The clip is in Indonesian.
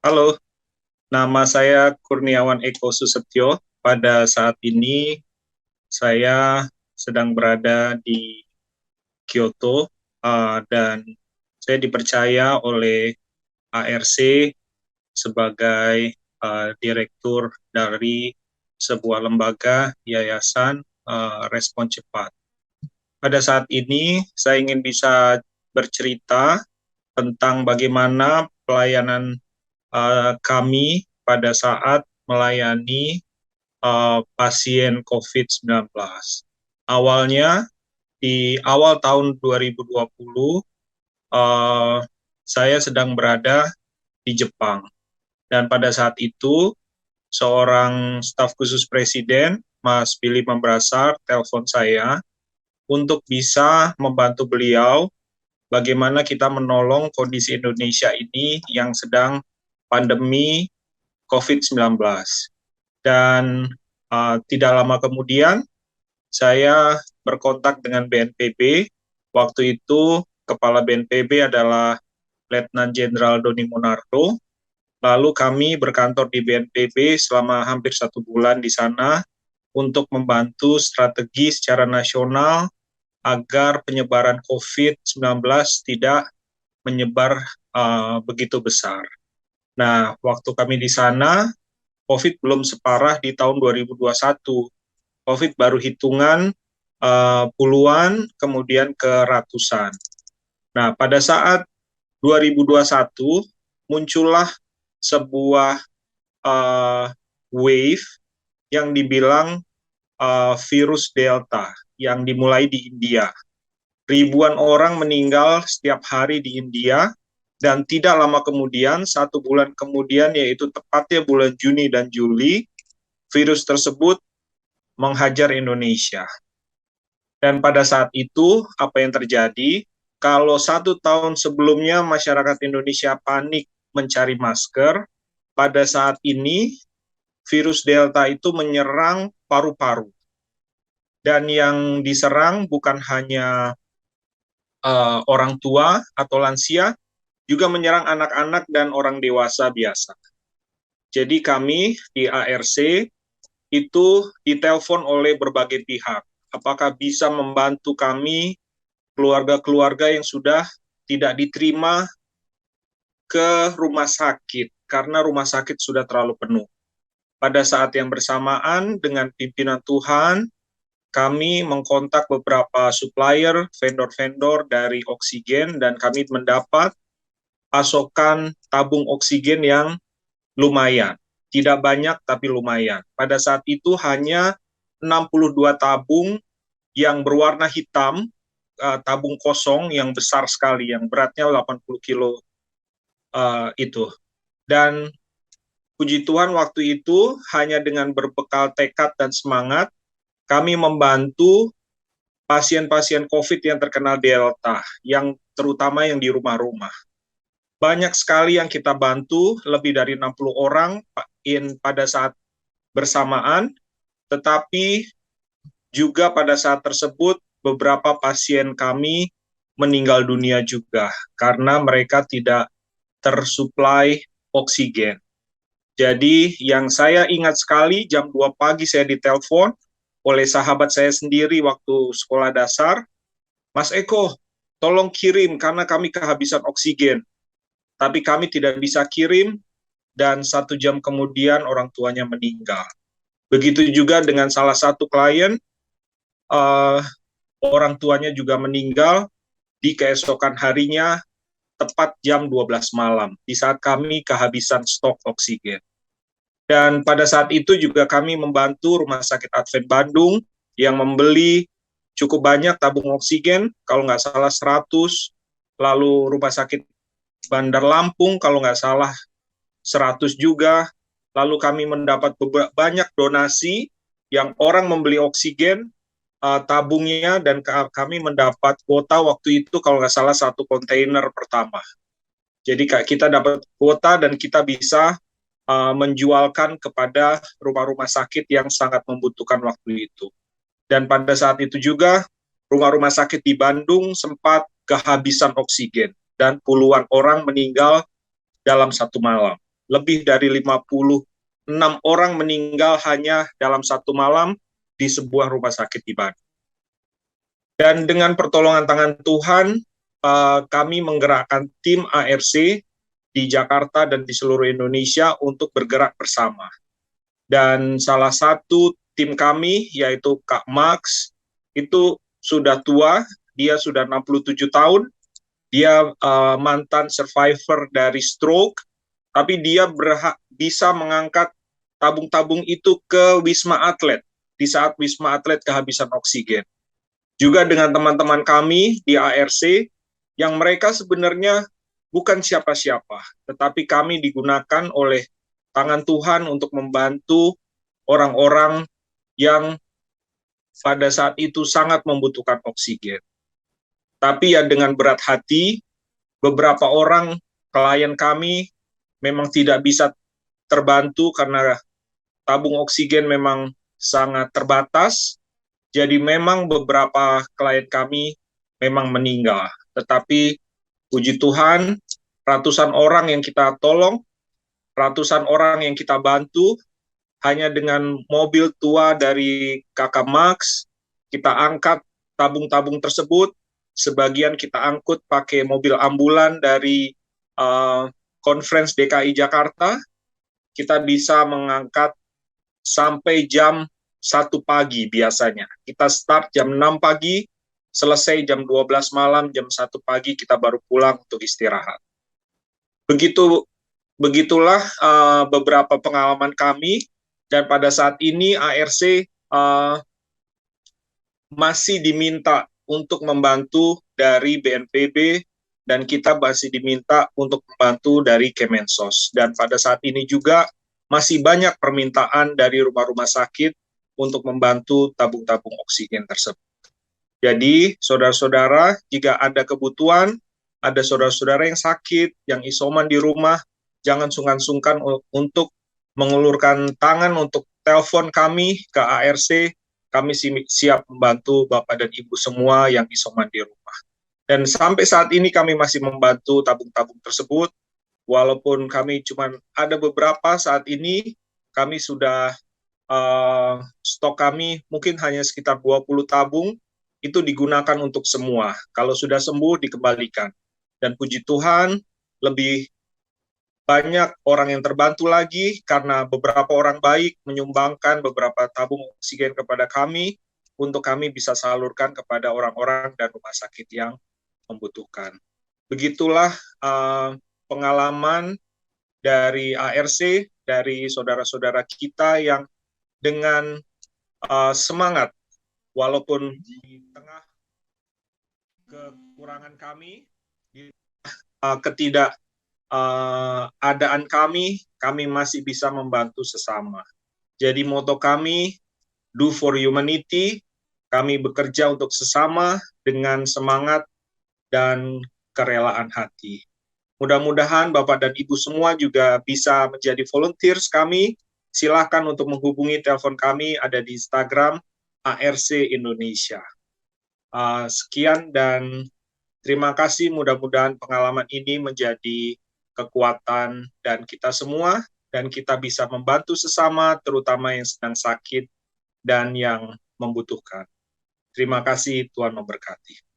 Halo, nama saya Kurniawan Eko Susetyo. Pada saat ini saya sedang berada di Kyoto dan saya dipercaya oleh ARC sebagai direktur dari sebuah lembaga yayasan respon cepat. Pada saat ini saya ingin bisa bercerita tentang bagaimana pelayanan kami pada saat melayani pasien COVID-19. Awalnya, di awal tahun 2020, uh, saya sedang berada di Jepang. Dan pada saat itu, seorang staf khusus Presiden, Mas Billy Membrasar, telepon saya untuk bisa membantu beliau bagaimana kita menolong kondisi Indonesia ini yang sedang pandemi COVID-19. Dan tidak lama kemudian saya berkontak dengan BNPB. Waktu itu kepala BNPB adalah Letnan Jenderal Doni Monardo. Lalu kami berkantor di BNPB selama hampir 1 bulan di sana untuk membantu strategi secara nasional agar penyebaran COVID-19 tidak menyebar begitu besar. Nah, waktu kami di sana, COVID belum separah di tahun 2021. COVID baru hitungan puluhan, kemudian ke ratusan. Nah, pada saat 2021 muncullah sebuah wave yang dibilang virus Delta yang dimulai di India. Ribuan orang meninggal setiap hari di India, dan tidak lama kemudian, 1 bulan kemudian, yaitu tepatnya bulan Juni dan Juli, virus tersebut menghajar Indonesia. Dan pada saat itu, apa yang terjadi? Kalau 1 tahun sebelumnya masyarakat Indonesia panik mencari masker, pada saat ini virus Delta itu menyerang paru-paru. Dan yang diserang bukan hanya orang tua atau lansia, juga menyerang anak-anak dan orang dewasa biasa. Jadi kami di ARC itu ditelepon oleh berbagai pihak. Apakah bisa membantu kami, keluarga-keluarga yang sudah tidak diterima ke rumah sakit karena rumah sakit sudah terlalu penuh. Pada saat yang bersamaan dengan pimpinan Tuhan, kami mengkontak beberapa supplier, vendor-vendor dari oksigen, dan kami mendapat pasokan tabung oksigen yang lumayan. Tidak banyak, tapi lumayan. Pada saat itu hanya 62 tabung yang berwarna hitam, tabung kosong yang besar sekali, yang beratnya 80 kilo itu. Dan puji Tuhan waktu itu hanya dengan berbekal tekad dan semangat, kami membantu pasien-pasien COVID yang terkena Delta, yang terutama yang di rumah-rumah. Banyak sekali yang kita bantu, lebih dari 60 orang pada saat bersamaan, tetapi juga pada saat tersebut beberapa pasien kami meninggal dunia juga karena mereka tidak tersuplai oksigen. Jadi yang saya ingat sekali, jam 2 pagi saya ditelepon oleh sahabat saya sendiri waktu sekolah dasar, Mas Eko, tolong kirim karena kami kehabisan oksigen. Tapi kami tidak bisa kirim, dan 1 jam kemudian orang tuanya meninggal. Begitu juga dengan salah satu klien, orang tuanya juga meninggal di keesokan harinya, tepat jam 12 malam, di saat kami kehabisan stok oksigen. Dan pada saat itu juga kami membantu Rumah Sakit Advent Bandung yang membeli cukup banyak tabung oksigen, kalau nggak salah 100, lalu Rumah Sakit Bandar Lampung kalau nggak salah 100 juga, lalu kami mendapat banyak donasi yang orang membeli oksigen, tabungnya, dan kami mendapat kuota waktu itu kalau nggak salah 1 kontainer pertama. Jadi kita dapat kuota dan kita bisa menjualkan kepada rumah-rumah sakit yang sangat membutuhkan waktu itu. Dan pada saat itu juga rumah-rumah sakit di Bandung sempat kehabisan oksigen dan puluhan orang meninggal dalam 1 malam. lebih dari 56 orang meninggal hanya dalam satu malam di sebuah rumah sakit di Bandung. Dan dengan pertolongan tangan Tuhan, kami menggerakkan tim ARC di Jakarta dan di seluruh Indonesia untuk bergerak bersama. Dan salah satu tim kami, yaitu Kak Max, itu sudah tua, dia sudah 67 tahun, dia mantan survivor dari stroke, tapi dia bisa mengangkat tabung-tabung itu ke Wisma Atlet, di saat Wisma Atlet kehabisan oksigen. Juga dengan teman-teman kami di ARC, yang mereka sebenarnya bukan siapa-siapa, tetapi kami digunakan oleh tangan Tuhan untuk membantu orang-orang yang pada saat itu sangat membutuhkan oksigen. Tapi ya dengan berat hati, beberapa orang klien kami memang tidak bisa terbantu karena tabung oksigen memang sangat terbatas. Jadi memang beberapa klien kami memang meninggal. Tetapi puji Tuhan, ratusan orang yang kita tolong, ratusan orang yang kita bantu, hanya dengan mobil tua dari Kakak Max, kita angkat tabung-tabung tersebut, sebagian kita angkut pakai mobil ambulan dari Conference DKI Jakarta, kita bisa mengangkat sampai jam 1 pagi biasanya. Kita start jam 6 pagi, selesai jam 12 malam, jam 1 pagi kita baru pulang untuk istirahat. Begitulah beberapa pengalaman kami, dan pada saat ini ARC masih diminta untuk membantu dari BNPB, dan kita masih diminta untuk membantu dari Kemensos. Dan pada saat ini juga masih banyak permintaan dari rumah-rumah sakit untuk membantu tabung-tabung oksigen tersebut. Jadi, saudara-saudara, jika ada kebutuhan, ada saudara-saudara yang sakit, yang isoman di rumah, jangan sungkan-sungkan untuk mengulurkan tangan untuk telepon kami ke ARC. Kami siap membantu Bapak dan Ibu semua yang isoman di rumah. Dan sampai saat ini kami masih membantu tabung-tabung tersebut, walaupun kami cuma ada beberapa saat ini, kami sudah stok kami mungkin hanya sekitar 20 tabung, itu digunakan untuk semua. Kalau sudah sembuh, dikembalikan. Dan puji Tuhan, lebih banyak orang yang terbantu lagi karena beberapa orang baik menyumbangkan beberapa tabung oksigen kepada kami untuk kami bisa salurkan kepada orang-orang dan rumah sakit yang membutuhkan. Begitulah pengalaman dari ARC, dari saudara-saudara kita yang dengan semangat, walaupun di tengah kekurangan kami, di ketidakadaan kami masih bisa membantu sesama. Jadi moto kami, do for humanity, kami bekerja untuk sesama dengan semangat dan kerelaan hati. Mudah-mudahan Bapak dan Ibu semua juga bisa menjadi volunteers kami. Silakan untuk menghubungi telepon kami, ada di Instagram ARC Indonesia. Sekian dan terima kasih, mudah-mudahan pengalaman ini menjadi kekuatan dan kita semua, dan kita bisa membantu sesama, terutama yang sedang sakit dan yang membutuhkan. Terima kasih, Tuhan memberkati.